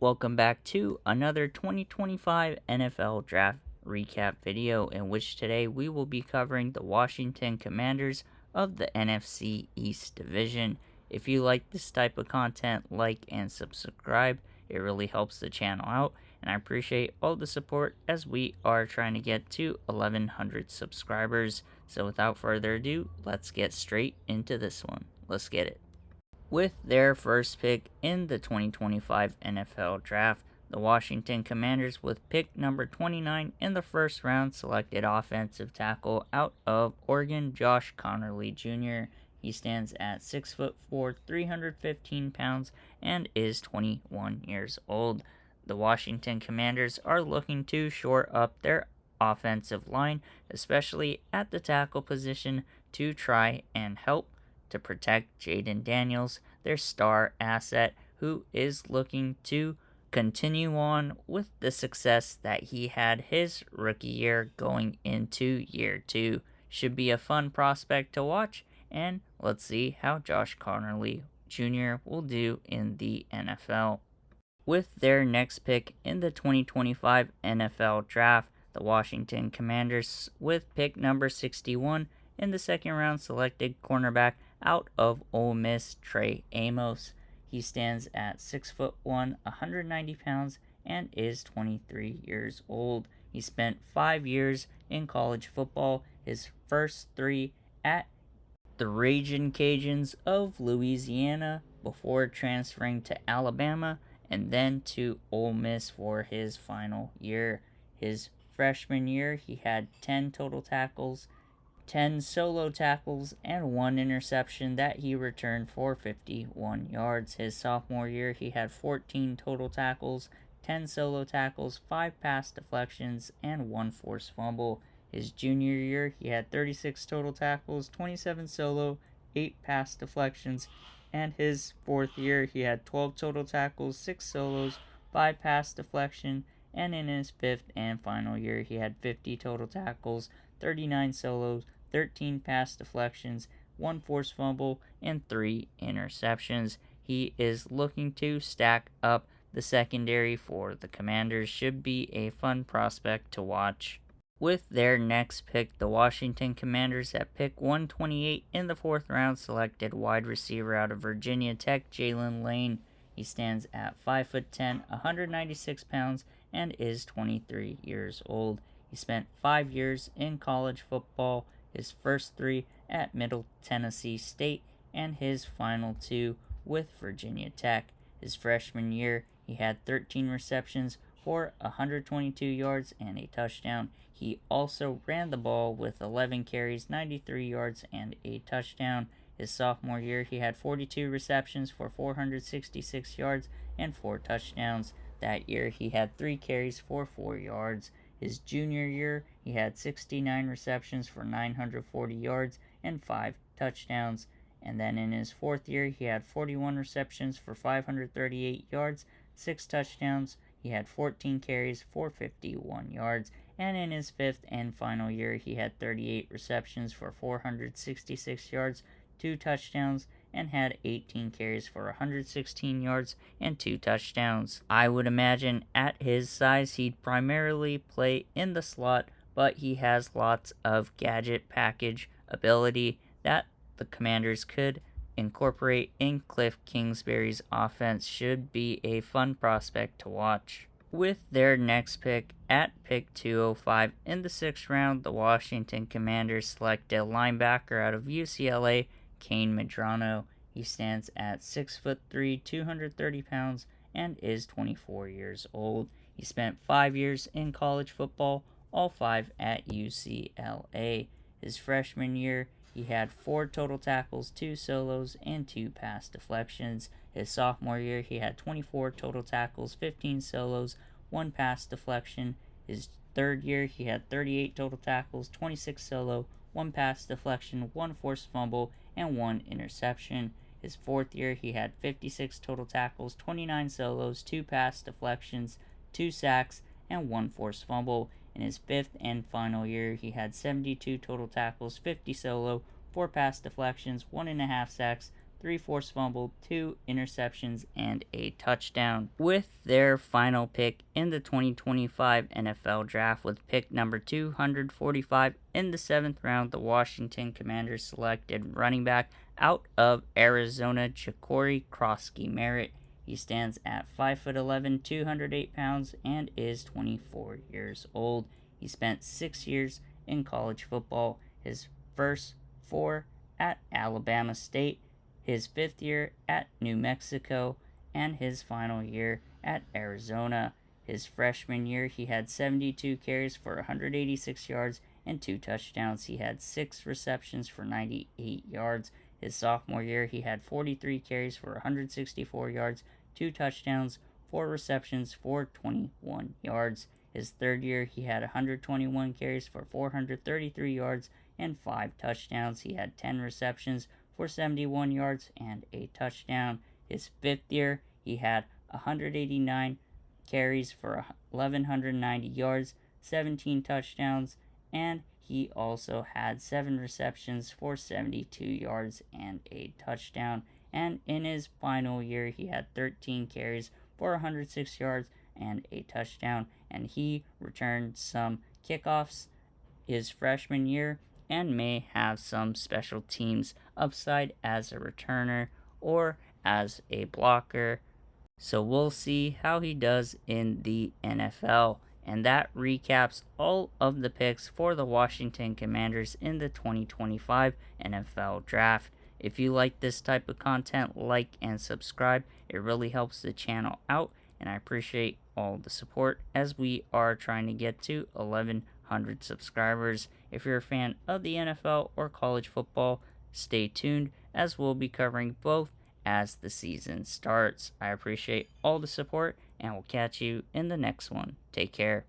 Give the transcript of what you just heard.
Welcome back to another 2025 NFL Draft Recap video, in which today we will be covering the Washington Commanders of the NFC East Division. If you like this type of content, like and subscribe. It really helps the channel out, and I appreciate all the support as we are trying to get to 1,100 subscribers. So without further ado, let's get straight into this one. Let's get it. With their first pick in the 2025 NFL Draft, the Washington Commanders, with pick number 29 in the first round, selected offensive tackle out of Oregon, Josh Conerly Jr. He stands at 6'4", 315 pounds, and is 21 years old. The Washington Commanders are looking to shore up their offensive line, especially at the tackle position, to try and help to protect Jayden Daniels, their star asset, who is looking to continue on with the success that he had his rookie year going into year two. Should be a fun prospect to watch, and let's see how Josh Conerly Jr. will do in the NFL. With their next pick in the 2025 NFL Draft, the Washington Commanders, with pick number 61 in the second round, selected cornerback out of Ole Miss, Trey Amos. He stands at 6'1", 190 pounds, and is 23 years old. He spent 5 years in college football, his first 3 at the Ragin' Cajuns of Louisiana, before transferring to Alabama and then to Ole Miss for his final year. His freshman year, he had 10 total tackles, 10 solo tackles, and 1 interception that he returned for 51 yards. His sophomore year, he had 14 total tackles, 10 solo tackles, 5 pass deflections, and 1 forced fumble. His junior year, he had 36 total tackles, 27 solo, 8 pass deflections, and his fourth year, he had 12 total tackles, 6 solos, 5 pass deflection, and in his fifth and final year, he had 50 total tackles, 39 solos, 13 pass deflections, 1 forced fumble, and 3 interceptions. He is looking to stack up the secondary for the Commanders. Should be a fun prospect to watch. With their next pick, the Washington Commanders at pick 128 in the fourth round, selected wide receiver out of Virginia Tech, Jalen Lane. He stands at 5'10", 196 pounds, and is 23 years old. He spent 5 years in college football, his first 3 at Middle Tennessee State, and his final 2 with Virginia Tech. His freshman year, he had 13 receptions for 122 yards and a touchdown. He also ran the ball with 11 carries, 93 yards, and a touchdown. His sophomore year, he had 42 receptions for 466 yards and 4 touchdowns. That year, he had 3 carries for 4 yards. His junior year, he had 69 receptions for 940 yards and 5 touchdowns. And then in his fourth year, he had 41 receptions for 538 yards, 6 touchdowns. He had 14 carries for 51 yards. And in his fifth and final year, he had 38 receptions for 466 yards, 2 touchdowns, and had 18 carries for 116 yards and 2 touchdowns. I would imagine at his size, he'd primarily play in the slot, but he has lots of gadget package ability that the Commanders could incorporate in Cliff Kingsbury's offense. Should be a fun prospect to watch. With their next pick at pick 205 in the sixth round, the Washington Commanders select a linebacker out of UCLA, Kane Medrano. He stands at 6'3", 230 pounds, and is 24 years old. He spent 5 years in college football, all 5 at UCLA. His freshman year, he had 4 total tackles, 2 solos, and 2 pass deflections. His sophomore year, he had 24 total tackles, 15 solos, 1 pass deflection. His third year, he had 38 total tackles, 26 solo, 1 pass deflection, 1 forced fumble, and 1 interception. His fourth year, he had 56 total tackles, 29 solos, 2 pass deflections, 2 sacks, and 1 forced fumble. In his fifth and final year, he had 72 total tackles, 50 solo, 4 pass deflections, 1.5 sacks, 3 forced fumbles, 2 interceptions, and a touchdown. With their final pick in the 2025 NFL Draft with pick number 245 in the 7th round, the Washington Commanders selected running back out of Arizona, Ja'Cory Krosky-Merritt. He stands at 5'11", 208 pounds, and is 24 years old. He spent 6 years in college football, his first 4 at Alabama State, his 5th year at New Mexico, and his final year at Arizona. His freshman year, he had 72 carries for 186 yards and 2 touchdowns. He had 6 receptions for 98 yards. His sophomore year, he had 43 carries for 164 yards, 2 touchdowns, 4 receptions for 21 yards. His third year, he had 121 carries for 433 yards and 5 touchdowns. He had 10 receptions for 71 yards and a touchdown. His fifth year, he had 189 carries for 1,190 yards, 17 touchdowns, and he also had 7 receptions for 72 yards and a touchdown. And in his final year, he had 13 carries for 106 yards and a touchdown. And he returned some kickoffs his freshman year and may have some special teams upside as a returner or as a blocker. So we'll see how he does in the NFL. And that recaps all of the picks for the Washington Commanders in the 2025 NFL Draft. If you like this type of content, like and subscribe. It really helps the channel out, and I appreciate all the support as we are trying to get to 1,100 subscribers. If you're a fan of the NFL or college football, stay tuned as we'll be covering both as the season starts. I appreciate all the support, and we'll catch you in the next one. Take care.